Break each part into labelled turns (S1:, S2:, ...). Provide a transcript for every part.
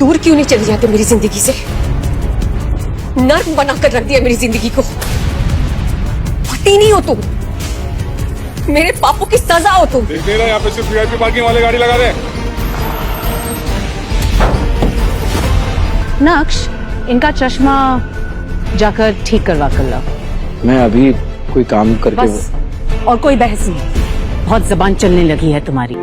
S1: दूर क्यों नहीं चले जाते मेरी जिंदगी से? नर्क बनाकर रख दिया मेरी जिंदगी को। पति नहीं हो तुम, मेरे पापों की सजा हो तुम।
S2: देख नहीं रहा यहाँ पे सिर्फ वीआईपी पार्किंग वाले गाड़ी लगा दे।
S3: नक्श, इनका चश्मा जाकर ठीक करवा कर लाओ।
S4: मैं अभी कोई काम करके
S3: बस, और कोई बहस नहीं। बहुत जबान चलने लगी है तुम्हारी।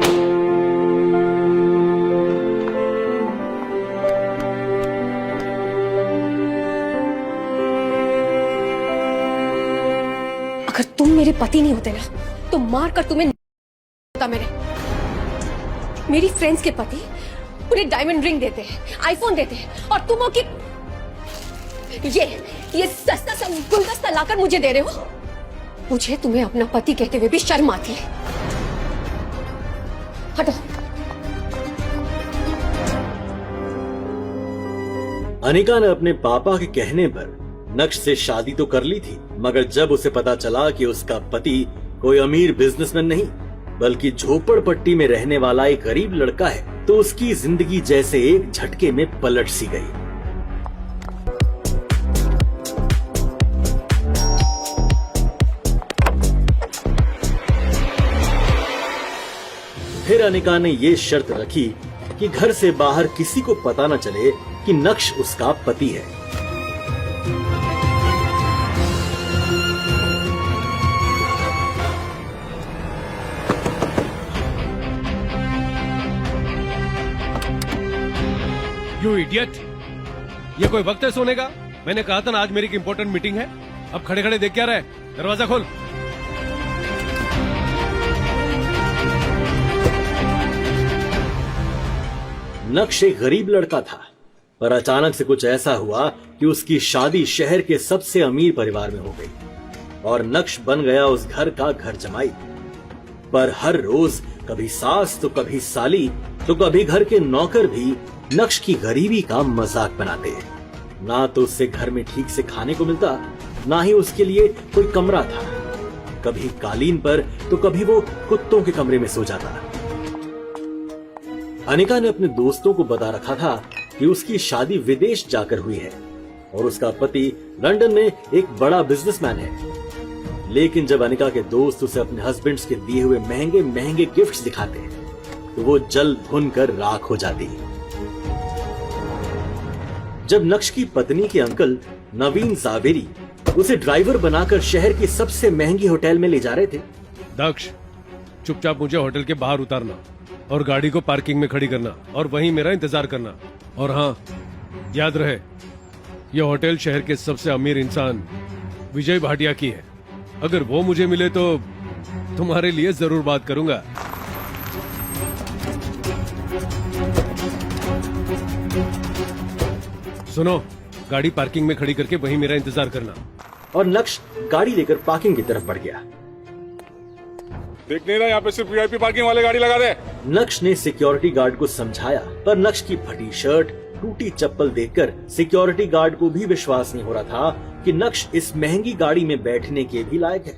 S1: अगर तुम मेरे पति नहीं होते ना तो मार कर तुम्हें होता मैंने। मेरी फ्रेंड्स के पति उन्हें डायमंड रिंग देते हैं, आईफोन देते हैं, और तुम हो कि ये सस्ता सा गुलदस्ता लाकर मुझे दे रहे हो। मुझे तुम्हें अपना पति कहते हुए भी शर्म आती है। हटो।
S5: अनिका ने अपने पापा के कहने पर नक्श से शादी तो कर ली थी, मगर जब उसे पता चला कि उसका पति कोई अमीर बिजनेसमैन नहीं बल्कि झोपड़पट्टी में रहने वाला एक गरीब लड़का है, तो उसकी जिंदगी जैसे एक झटके में पलट सी गई। फिर अनिका ने ये शर्त रखी कि घर से बाहर किसी को पता न चले कि नक्श उसका पति है।
S6: यू इडियट, ये कोई वक्त है सोने का? मैंने कहा था ना आज मेरी एक इंपॉर्टेंट मीटिंग है। अब खड़े खड़े देख क्या रहे? दरवाजा खोल।
S5: नक्श एक गरीब लड़का था, पर अचानक से कुछ ऐसा हुआ कि उसकी शादी शहर के सबसे अमीर परिवार में हो गई और नक्श बन गया उस घर का घर जमाई। पर हर रोज कभी सास तो कभी साली तो कभी घर के नौकर भी नक्श की गरीबी का मजाक बनाते हैं। ना तो उससे घर में ठीक से खाने को मिलता, ना ही उसके लिए कोई कमरा था। कभी कालीन पर तो कभी वो कुत्तों के कमरे में सो जाता। अनिका ने अपने दोस्तों को बता रखा था कि उसकी शादी विदेश जाकर हुई है और उसका पति लंदन में एक बड़ा बिजनेसमैन है। लेकिन जब अनिका के दोस्त उसे अपने हस्बैंड्स के दिए हुए महंगे महंगे गिफ्ट्स दिखाते हैं तो वो जल भुन कर राख हो जाती है। जब नक्श की पत्नी के अंकल नवीन जावेरी उसे ड्राइवर बनाकर शहर की सबसे महंगी होटल में ले जा रहे थे।
S6: दक्ष, चुपचाप मुझे होटल के बाहर उतारना और गाड़ी को पार्किंग में खड़ी करना और वहीं मेरा इंतजार करना। और हाँ, याद रहे, यह होटल शहर के सबसे अमीर इंसान विजय भाटिया की है। अगर वो मुझे मिले तो तुम्हारे लिए जरूर बात करूंगा। सुनो, गाड़ी पार्किंग में खड़ी करके वहीं मेरा इंतजार करना।
S5: और नक्श गाड़ी लेकर पार्किंग की तरफ बढ़ गया।
S2: देख नहीं रहा यहाँ पे सिर्फ वीआईपी पार्किंग वाले गाड़ी लगा दे।
S5: नक्श ने सिक्योरिटी गार्ड को समझाया, पर नक्श की फटी शर्ट, टूटी चप्पल देखकर सिक्योरिटी गार्ड को भी विश्वास नहीं हो रहा था कि नक्श इस महंगी गाड़ी में बैठने के भी लायक है।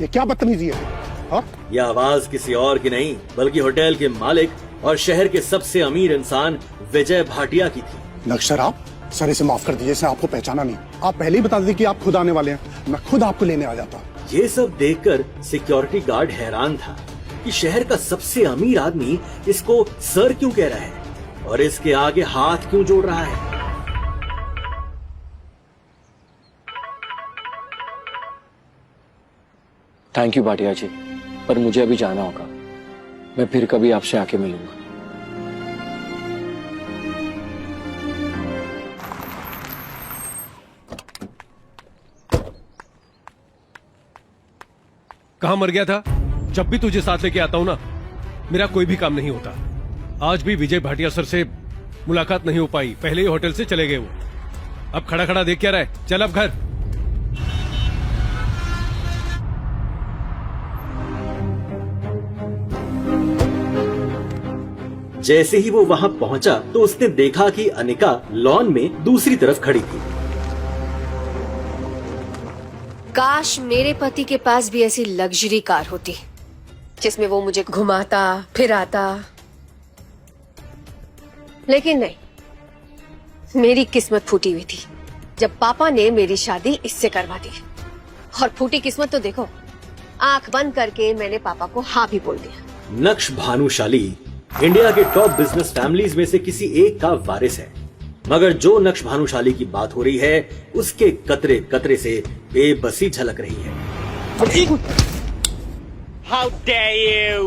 S7: ये क्या बदतमीजी है? हाँ?
S5: यह आवाज किसी और की नहीं बल्कि होटल के मालिक और शहर के सबसे अमीर इंसान विजय भाटिया की थी।
S7: नक्श सर, आप सर इसे माफ कर दीजिए, इसने आपको पहचाना नहीं। आप पहले ही बता दीजिए कि आप खुद आने वाले हैं, मैं खुद आपको लेने आ जाता।
S5: ये सब देखकर सिक्योरिटी गार्ड हैरान था कि शहर का सबसे अमीर आदमी इसको सर क्यों कह रहा है और इसके आगे हाथ क्यों जोड़ रहा है।
S4: थैंक यू भाटिया जी, पर मुझे अभी जाना होगा। मैं फिर कभी आपसे आके मिलूंगा।
S6: कहाँ मर गया था? जब भी तुझे साथ लेके आता हूं ना, मेरा कोई भी काम नहीं होता। आज भी विजय भाटिया सर से मुलाकात नहीं हो पाई, पहले ही होटल से चले गए वो। अब खड़ा खड़ा देख क्या रहा है? चल अब घर।
S5: जैसे ही वो वहां पहुंचा तो उसने देखा कि अनिका लॉन में दूसरी तरफ खड़ी थी।
S1: काश मेरे पति के पास भी ऐसी लग्जरी कार होती। जिसमें वो मुझे घुमाता फिराता, लेकिन नहीं, मेरी किस्मत फूटी हुई थी जब पापा ने मेरी शादी इससे करवा दी। और फूटी किस्मत तो देखो, आंख बंद करके मैंने पापा को हाँ भी बोल दिया।
S5: नक्श भानुशाली इंडिया के टॉप बिजनेस फैमिलीज में से किसी एक का वारिस है, मगर जो नक्श भानुशाली की बात हो रही है उसके कतरे कतरे से बेबसी झलक रही है।
S8: How dare you!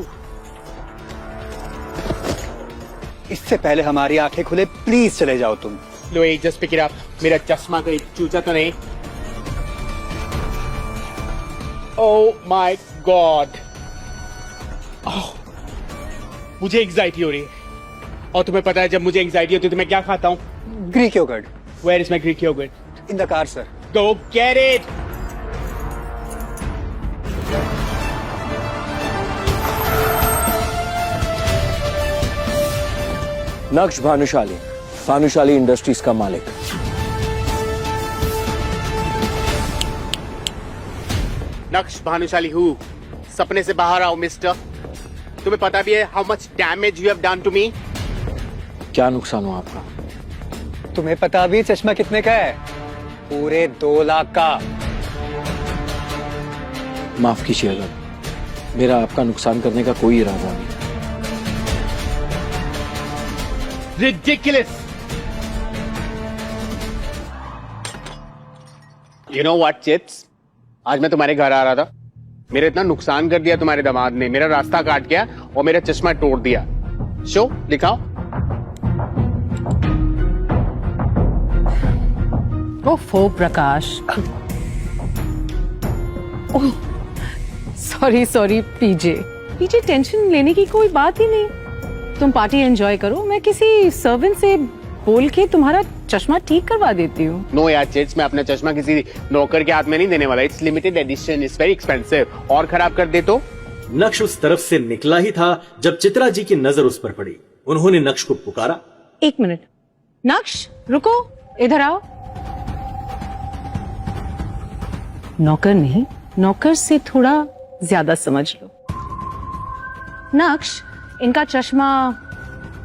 S9: इससे पहले हमारी आंखें खुले प्लीज चले जाओ तुम।
S8: Louis, just pick it up. मेरा चश्मा कहीं चूचा तो नहीं? Oh my God! Oh, मुझे एंग्जाइटी हो रही है। और तुम्हें पता है जब मुझे एंग्जाइटी होती है तो मैं क्या खाता हूँ?
S9: Greek yogurt.
S8: Where is my Greek yogurt?
S9: In the car sir.
S8: Go get it!
S4: नक्श भानुशाली, भानुशाली इंडस्ट्रीज का मालिक।
S8: नक्श भानुशाली हूँ। सपने से बाहर आओ मिस्टर। तुम्हें पता भी है how much damage you have done to me?
S4: क्या नुकसान हुआ आपका?
S9: तुम्हें पता भी चश्मा कितने का है? पूरे 2 लाख का।
S4: माफ कीजिएगा, मेरा आपका नुकसान करने का कोई इरादा नहीं।
S8: Ridiculous! You know what, Chips? आज मैं तुम्हारे घर आ रहा था, मेरा इतना नुकसान कर दिया तुम्हारे दामाद ने, मेरा रास्ता काट गया और मेरा चश्मा तोड़ दिया। शो दिखाओ।
S3: ओफो प्रकाश, सॉरी पीजे टेंशन लेने की कोई बात ही नहीं। तुम पार्टी एंजॉय करो, मैं किसी सर्वेंट से बोल के तुम्हारा चश्मा ठीक करवा देती हूँ।
S8: नो यार चिट्स, मैं अपना चश्मा किसी नौकर के हाथ में नहीं देने वाला। It's limited edition, it's very expensive. और खराब कर दे तो?
S5: नक्श उस तरफ से निकला ही था जब चित्रा जी की नजर उस पर पड़ी। उन्होंने नक्श को पुकारा।
S3: 1 मिनट, नक्श रुको, इधर आओ। नौकर नहीं, नौकर से थोड़ा ज्यादा समझ लो। नक्श, इनका चश्मा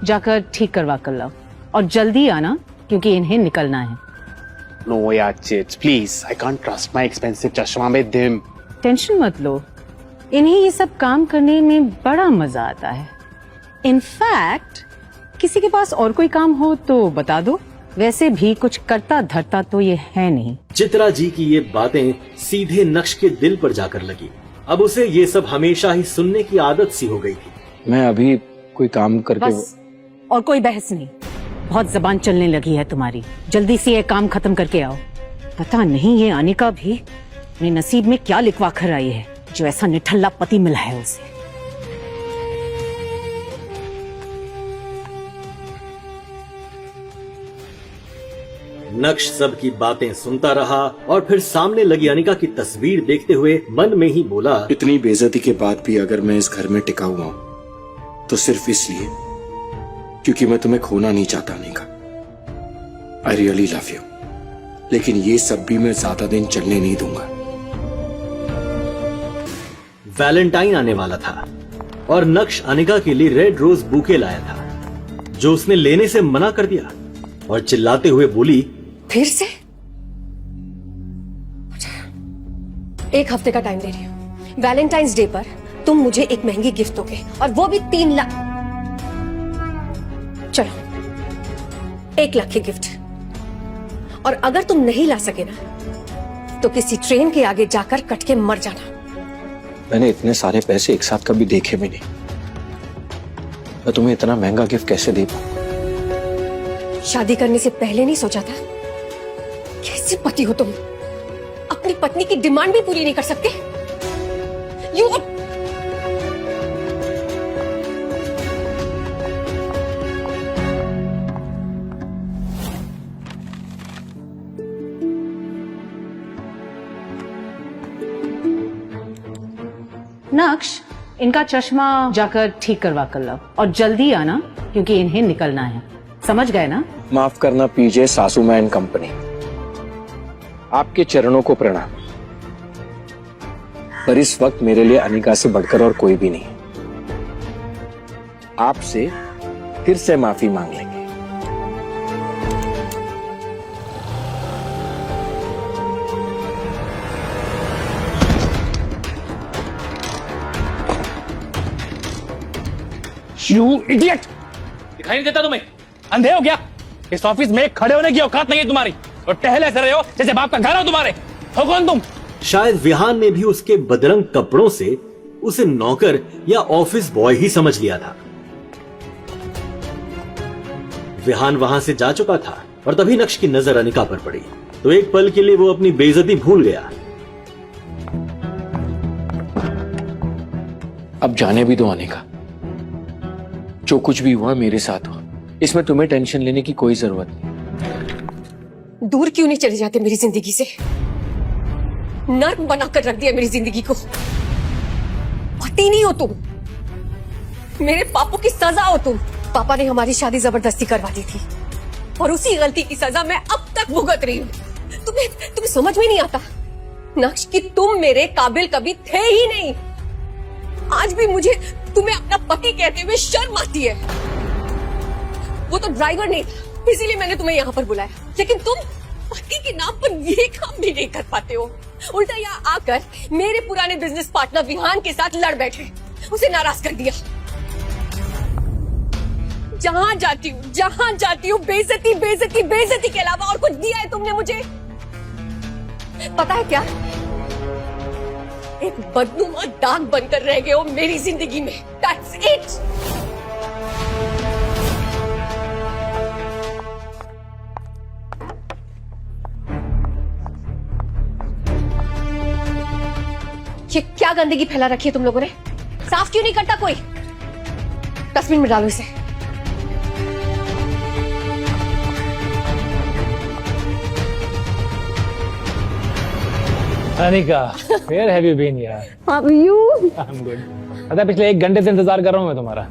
S3: जाकर ठीक करवा कर लाओ और जल्दी आना क्योंकि इन्हें निकलना है।
S8: नो यार chits, please, I can't trust my expensive चश्मा विद हिम।
S3: टेंशन मत लो, इन्हें ये सब काम करने में बड़ा मजा आता है। इनफैक्ट किसी के पास और कोई काम हो तो बता दो, वैसे भी कुछ करता धरता तो ये है नहीं।
S5: चित्रा जी की ये बातें सीधे नक्श के दिल पर जाकर लगी। अब उसे ये सब हमेशा ही सुनने की आदत सी हो गई थी।
S4: मैं अभी कोई काम करके
S3: बस, और कोई बहस नहीं। बहुत जबान चलने लगी है तुम्हारी, जल्दी से ये काम खत्म करके आओ। पता नहीं ये अनिका भी अपने नसीब में क्या लिखवा कर आई है जो ऐसा निठल्ला पति मिला है उसे।
S5: नक्श सब की बातें सुनता रहा और फिर सामने लगी अनिका की तस्वीर देखते हुए मन में ही बोला,
S10: इतनी बेइज्जती के बाद भी अगर मैं इस घर में टिका हुआ हूं तो सिर्फ इसलिए क्योंकि मैं तुम्हें खोना नहीं चाहता Anika. I really love you, लेकिन ये सब भी मैं ज्यादा दिन चलने नहीं दूंगा।
S5: वैलेंटाइन आने वाला था और नक्श अनिका के लिए रेड रोज बुके लाया था, जो उसने लेने से मना कर दिया और चिल्लाते हुए बोली,
S1: फिर से? 1 हफ्ते का टाइम दे रही हूँ। वैलेंटाइंस डे पर तुम मुझे एक महंगी गिफ्ट दोगे और वो भी 3 लाख। चलो 1 लाख की गिफ्ट। और अगर तुम नहीं ला सके ना तो किसी ट्रेन के आगे जाकर कट के मर जाना।
S4: मैंने इतने सारे पैसे एक साथ कभी देखे भी नहीं। मैं तुम्हें इतना महंगा गिफ्ट कैसे दे पाऊं?
S1: शादी करने से पहले नहीं सोचा था? कैसे पति हो तुम? अपनी पत्नी की डिमांड भी पूरी नहीं कर सकते? यू
S3: नक्श, इनका चश्मा जाकर ठीक करवा कर लाओ और जल्दी आना क्योंकि इन्हें निकलना है। समझ गए ना?
S4: माफ करना पीजे सासू मां एंड कंपनी, आपके चरणों को प्रणाम। पर इस वक्त मेरे लिए अनिका से बढ़कर और कोई भी नहीं। आपसे फिर से माफी मांग लेंगे।
S8: You idiot! दिखाई नहीं देता तुम्हें? अंधे हो क्या? इस ऑफिस में खड़े होने की औकात नहीं है तुम्हारी, और टहल ऐसे रहे हो जैसे बाप का घर हो तुम्हारे। हो कौन तुम?
S5: शायद विहान ने भी उसके बदरंग कपड़ों से उसे नौकर या ऑफिस बॉय ही समझ लिया था। विहान वहां से जा चुका था और तभी नक्श की नजर अनिका पर पड़ी, तो एक पल के लिए वो अपनी बेइज्जती भूल गया।
S4: अब जाने भी दो अनिका, जो कुछ भी हुआ मेरे साथ हुआ, इसमें तुम्हें टेंशन लेने की कोई जरूरत नहीं।
S1: दूर क्यों नहीं चले जाते मेरी जिंदगी से? नर्क बनाकर रख दिया मेरी जिंदगी को। पति नहीं हो तुम, मेरे पापों की सजा हो तुम। पापा ने हमारी शादी जबरदस्ती करवा दी थी और उसी गलती की सजा मैं अब तक भुगत रही हूँ। तुम्हें समझ में नहीं आता नक्श कि तुम मेरे काबिल कभी थे ही नहीं। आज भी मुझे तुम्हें अपना पति कहते हुए शर्म आती है। वो तो ड्राइवर नहीं था, इसीलिए मैंने तुम्हें यहाँ पर बुलाया, लेकिन तुम पति के नाम पर ये काम भी नहीं कर पाते हो। उल्टा यहाँ आकर मेरे पुराने बिजनेस पार्टनर विहान के साथ लड़ बैठे, उसे नाराज कर दिया। जहां जाती हूँ बेइज्जती बेइज्जती बेइज्जती के अलावा और कुछ दिया है तुमने मुझे? पता है क्या, एक बदनुमा दाग बनकर रह गए हो मेरी जिंदगी में। That's it. ये क्या गंदगी फैला रखी है तुम लोगों ने? साफ क्यों नहीं करता कोई? डस्टबिन में डालो इसे।
S8: Anika, where have you been यार?
S1: How are you?
S8: I'm good. पता है पिछले 1 घंटे से इंतजार कर रहा हूँ मैं तुम्हारा।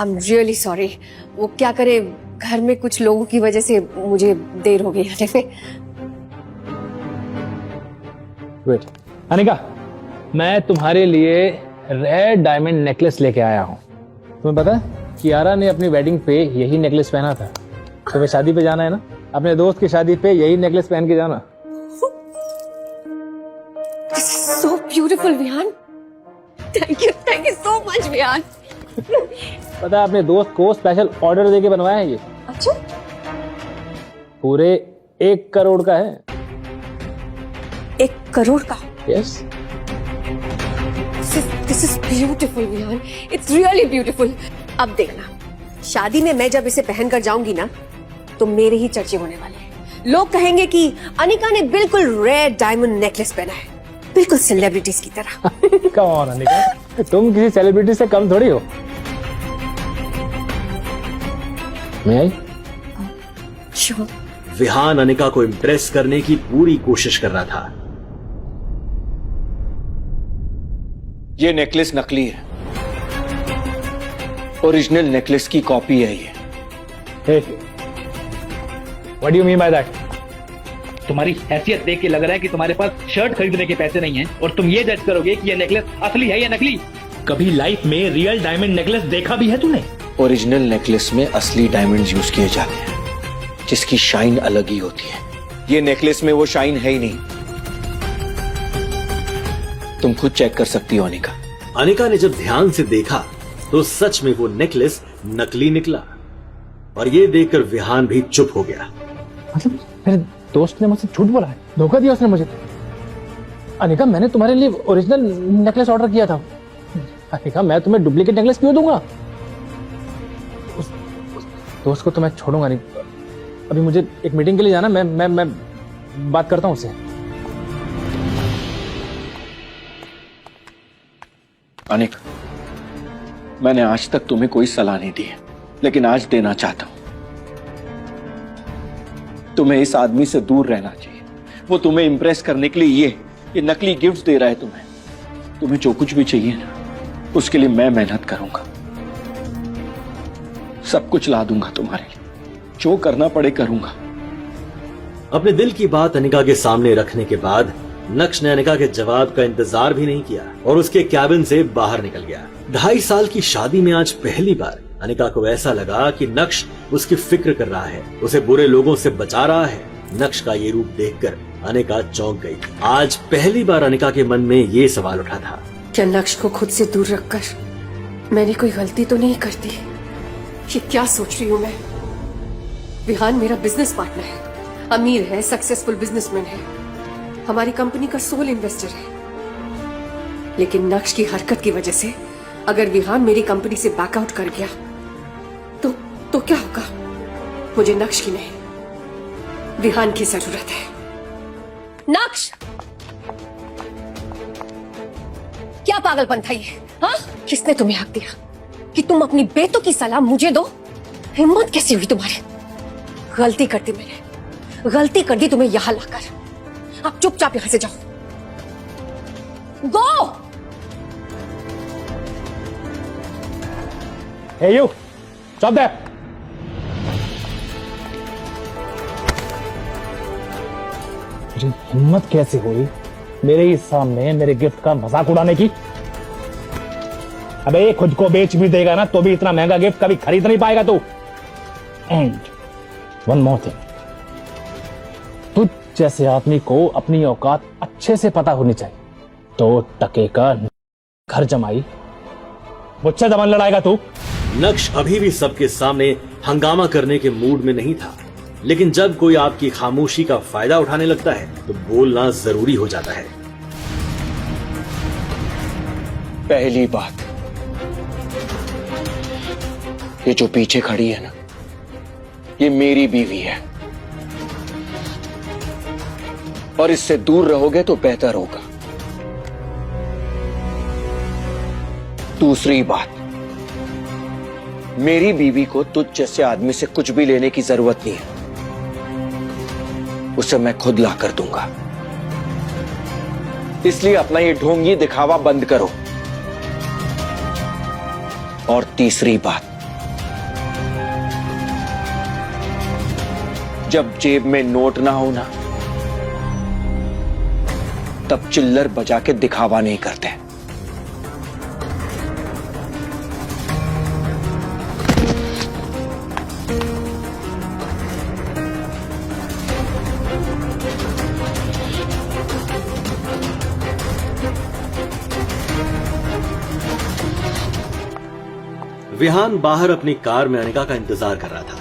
S1: I'm really sorry. वो क्या करे, घर में कुछ लोगों की वजह से मुझे देर हो गई आने में।
S8: Wait. अनिका, मैं तुम्हारे लिए रेड डायमंड नेकलेस लेके आया हूँ। तुम्हें पता है कियारा ने अपनी वेडिंग पे यही नेकलेस पहना था। तुम्हें शादी पे जाना है ना, अपने दोस्त की शादी पे यही नेकलेस पहन के जाना।
S1: So beautiful, Vihaan. Thank you so much, Vihaan.
S8: पता है अपने दोस्त को स्पेशल ऑर्डर देके बनवाया है ये।
S1: अच्छा?
S8: पूरे 1 करोड़ का है।
S1: 1 करोड़ का?
S8: Yes.
S1: This is beautiful, Vihaan. It's really beautiful। अब देखना, शादी में मैं जब इसे पहनकर जाऊंगी ना, तो मेरे ही चर्चे होने वाले हैं। लोग कहेंगे कि अनिका ने बिल्कुल रेड डायमंड नेकलेस पहना है, बिल्कुल सेलिब्रिटीज की तरह।
S8: Come on, अनिका, तुम किसी सेलिब्रिटी से कम थोड़ी हो। मैं आई?
S1: Sure।
S5: विहान अनिका को इम्प्रेस करने की पूरी कोशिश कर रहा था।
S4: ये नेकलेस नकली है, ओरिजिनल नेकलेस की कॉपी है ये।
S8: Hey, what do you mean by that?
S11: तुम्हारी हैसियत देख के लग रहा है कि तुम्हारे पास शर्ट खरीदने के पैसे नहीं हैं और तुम ये जज करोगे कि ये नेकलेस असली है या नकली। कभी लाइफ में रियल डायमंड नेकलेस देखा भी है तूने?
S4: ओरिजिनल नेकलेस में असली डायमंड यूज किए जाते हैं, जिसकी शाइन अलग ही होती है। ये नेकलेस में वो शाइन है ही नहीं। तुम खुद चेक कर सकती हो अनिका।
S5: अनिका ने जब ध्यान से देखा तो सच में वो नेकलेस नकली निकला और ये देखकर विहान भी चुप हो गया।
S8: मतलब मेरे दोस्त ने मुझसे झूठ बोला है, धोखा दिया उसने मुझे। अनिका, मैंने तुम्हारे लिए ओरिजिनल नेकलेस ऑर्डर किया था। अनिका, मैं तुम्हें डुप्लीकेट नेकलेस क्यों दूंगा? उस दोस्त को तो मैं छोड़ूंगा नहीं। अभी मुझे एक मीटिंग के लिए जाना, मैं बात करता हूँ उससे।
S4: अनिका, मैंने आज तक तुम्हें कोई सलाह नहीं दी है, लेकिन आज देना चाहता हूं। तुम्हें इस आदमी से दूर रहना चाहिए। वो तुम्हें इंप्रेस करने के लिए ये नकली गिफ्ट दे रहा है तुम्हें। तुम्हें जो कुछ भी चाहिए ना, उसके लिए मैं मेहनत करूंगा, सब कुछ ला दूंगा तुम्हारे लिए, जो करना पड़े करूंगा।
S5: अपने दिल की बात अनिका के सामने रखने के बाद नक्श ने अनिका के जवाब का इंतजार भी नहीं किया और उसके कैबिन से बाहर निकल गया। 2.5 साल की शादी में आज पहली बार अनिका को ऐसा लगा कि नक्श उसकी फिक्र कर रहा है, उसे बुरे लोगों से बचा रहा है। नक्श का ये रूप देखकर अनिका चौंक गई। आज पहली बार अनिका के मन में ये सवाल उठा था,
S1: क्या नक्श को खुद से दूर रखकर मैंने कोई गलती तो नहीं कर दी? ये क्या सोच रही हूँ मैं? विहान मेरा बिजनेस पार्टनर है, अमीर है, सक्सेसफुल बिजनेसमैन है, हमारी कंपनी का सोल इन्वेस्टर है। लेकिन नक्श की हरकत की वजह से अगर विहान मेरी कंपनी से बैकआउट कर गया तो क्या होगा? मुझे नक्श की नहीं, विहान की जरूरत है। नक्श, क्या पागलपन था ये? हाँ, किसने तुम्हें हक दिया कि तुम अपनी बेटों की सलाह मुझे दो? हिम्मत कैसी हुई तुम्हारी? गलती कर दी मैंने, गलती कर दी तुम्हें यहां लाकर। आप चुपचाप यहां से जाओ। गो!
S8: Hey you, stop there. तेरी हिम्मत कैसे हुई मेरे ही सामने मेरे गिफ्ट का मजाक उड़ाने की? अबे खुद को बेच भी देगा ना तो भी इतना महंगा गिफ्ट कभी खरीद नहीं पाएगा तू। एंड वन मोर थिंग, तुझ जैसे आदमी को अपनी औकात अच्छे से पता होनी चाहिए। तो टके का घर जमाई, मुझसे दमन लड़ाएगा तू?
S5: नक्श अभी भी सबके सामने हंगामा करने के मूड में नहीं था, लेकिन जब कोई आपकी खामोशी का फायदा उठाने लगता है तो बोलना जरूरी हो जाता है।
S10: पहली बात, ये जो पीछे खड़ी है ना, ये मेरी बीवी है और इससे दूर रहोगे तो बेहतर होगा। दूसरी बात, मेरी बीवी को तुझ जैसे आदमी से कुछ भी लेने की जरूरत नहीं है, उसे मैं खुद ला कर दूंगा। इसलिए अपना ये ढोंगी दिखावा बंद करो। और तीसरी बात, जब जेब में नोट ना हो ना, तब चिल्लर बजा के दिखावा नहीं करते।
S5: विहान बाहर अपनी कार में अनिका का इंतजार कर रहा था।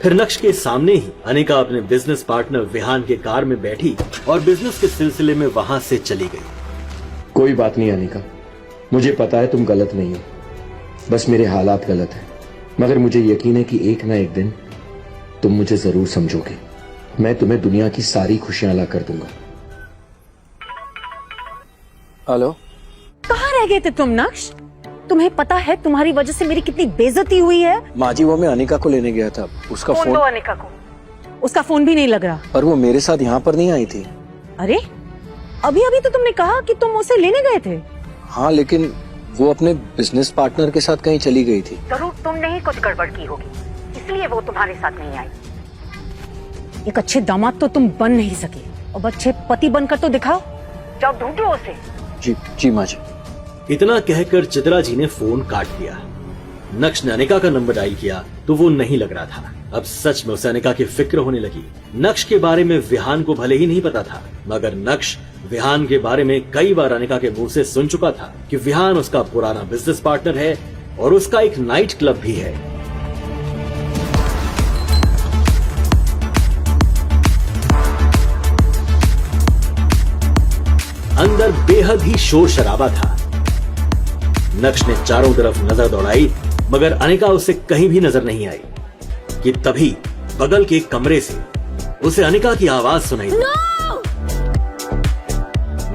S5: फिर नक्श के सामने ही अनिका अपने बिजनेस पार्टनर विहान के कार में बैठी और बिजनेस के सिलसिले में वहां से चली गई।
S10: कोई बात नहीं अनिका, मुझे पता है तुम गलत नहीं हो, बस मेरे हालात गलत हैं। मगर मुझे यकीन है कि एक ना एक दिन तुम मुझे जरूर समझोगे। मैं तुम्हें दुनिया की सारी खुशियां ला कर दूंगा। हेलो,
S3: कहाँ रह गए थे तुम नक्श? तुम्हें पता है तुम्हारी वजह से मेरी कितनी बेइज्जती हुई है?
S10: माँ जी, वो मैं अनिका को लेने गया था, उसका फोन
S3: दो अनिका को। उसका फोन भी नहीं लग रहा।
S10: पर वो मेरे साथ यहाँ पर नहीं आई थी।
S3: अरे अभी अभी तो तुमने कहा कि तुम उसे लेने गए थे।
S10: हाँ, लेकिन वो अपने बिजनेस पार्टनर के साथ कहीं चली गई थी।
S3: जरूर तुमने ही कुछ गड़बड़ की होगी, इसलिए वो तुम्हारे साथ नहीं आई। एक अच्छे दामाद तो तुम बन नहीं सके, अब अच्छे पति बनकर तो दिखाओ। जाओ ढूंढो उसे।
S10: जी जी माँ जी।
S5: इतना कहकर चित्रा जी ने फोन काट दिया। नक्श ने अनिका का नंबर डायल किया तो वो नहीं लग रहा था। अब सच में उसे अनिका की फिक्र होने लगी। नक्श के बारे में विहान को भले ही नहीं पता था, मगर नक्श विहान के बारे में कई बार अनिका के मुंह से सुन चुका था कि विहान उसका पुराना बिजनेस पार्टनर है और उसका एक नाइट क्लब भी है। अंदर बेहद ही शोर शराबा था। नक्श ने चारों तरफ नजर दौड़ाई, मगर अनिका उसे कहीं भी नजर नहीं आई कि तभी बगल के कमरे से उसे अनिका की आवाज सुनाई दी।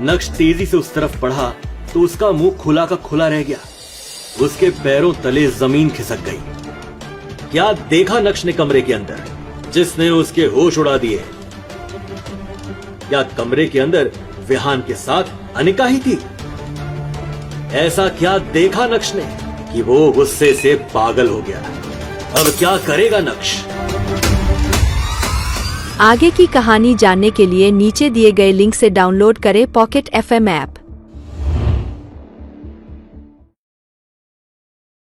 S5: नक्श तेजी से उस तरफ बढ़ा तो उसका मुंह खुला का खुला रह गया। उसके पैरों तले जमीन खिसक गई। क्या देखा नक्श ने कमरे के अंदर, जिसने उसके होश उड़ा दिए? क्या कमरे के अंदर विहान के साथ अनिका ही थी? ऐसा क्या देखा नक्श ने कि वो गुस्से से पागल हो गया? अब क्या करेगा नक्श?
S12: आगे की कहानी जानने के लिए नीचे दिए गए लिंक से डाउनलोड करें पॉकेट FM ऐप।